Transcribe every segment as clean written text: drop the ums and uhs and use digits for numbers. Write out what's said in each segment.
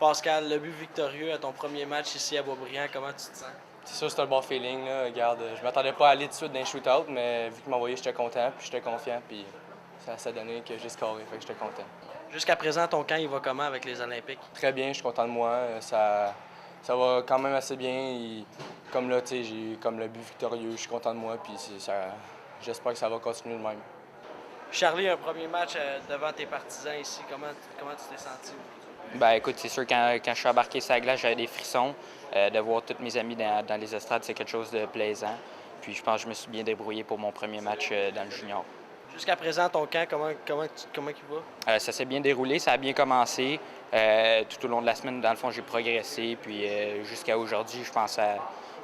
Pascal, le but victorieux à ton premier match ici à Boisbriand, comment tu te sens? C'est sûr, c'est un bon feeling. Là. Regarde, je m'attendais pas à aller tout de suite dans les shootouts, mais vu qu'il m'a envoyé, j'étais content, puis j'étais confiant, puis ça s'est donné que j'ai scoré, fait que j'étais content. Jusqu'à présent, ton camp, il va comment avec les Olympiques? Très bien, je suis content de moi. Ça va quand même assez bien. Comme là, tu sais, j'ai comme le but victorieux, je suis content de moi, puis j'espère que ça va continuer de même. Charlie, un premier match devant tes partisans ici, comment tu t'es senti? Ben écoute, c'est sûr, quand je suis embarqué sur la glace, j'avais des frissons. De voir tous mes amis dans les estrades, c'est quelque chose de plaisant. Puis je pense que je me suis bien débrouillé pour mon premier match dans le junior. Jusqu'à présent, ton camp, comment il va? Ça s'est bien déroulé, ça a bien commencé. Tout au long de la semaine, dans le fond, j'ai progressé. Puis jusqu'à aujourd'hui, je pense que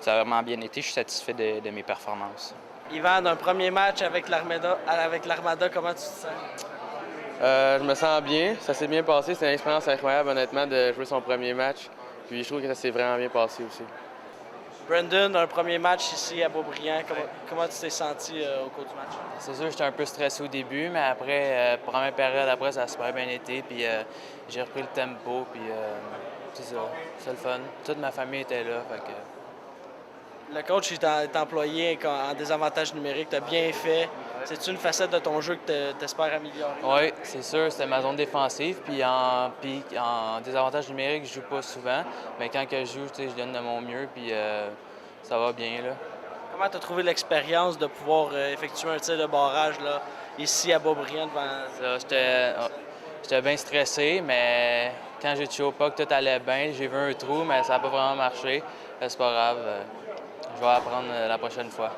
ça a vraiment bien été. Je suis satisfait de mes performances. Yvan, un premier match avec l'Armada, comment tu te sens? Je me sens bien, ça s'est bien passé. C'est une expérience incroyable, honnêtement, de jouer son premier match. Puis je trouve que ça s'est vraiment bien passé aussi. Brandon, un premier match ici à Boisbriand, comment tu t'es senti au cours du match? C'est sûr, j'étais un peu stressé au début, mais après, première période, après, ça a super bien été. Puis j'ai repris le tempo, puis c'est ça, c'est le fun. Toute ma famille était là, fait que... Le coach est employé en désavantage numérique, tu as bien fait. C'est-tu une facette de ton jeu que tu espères améliorer? Oui, c'est sûr, c'était ma zone défensive. Puis en désavantage numérique, je joue pas souvent. Mais quand que je joue, je donne de mon mieux, puis ça va bien, là. Comment tu as trouvé l'expérience de pouvoir effectuer un tir de barrage là, ici à Boisbriand devant... J'étais bien stressé, mais quand j'ai touché au puck, tout allait bien. J'ai vu un trou, mais ça n'a pas vraiment marché. C'est pas grave. Je vais apprendre la prochaine fois.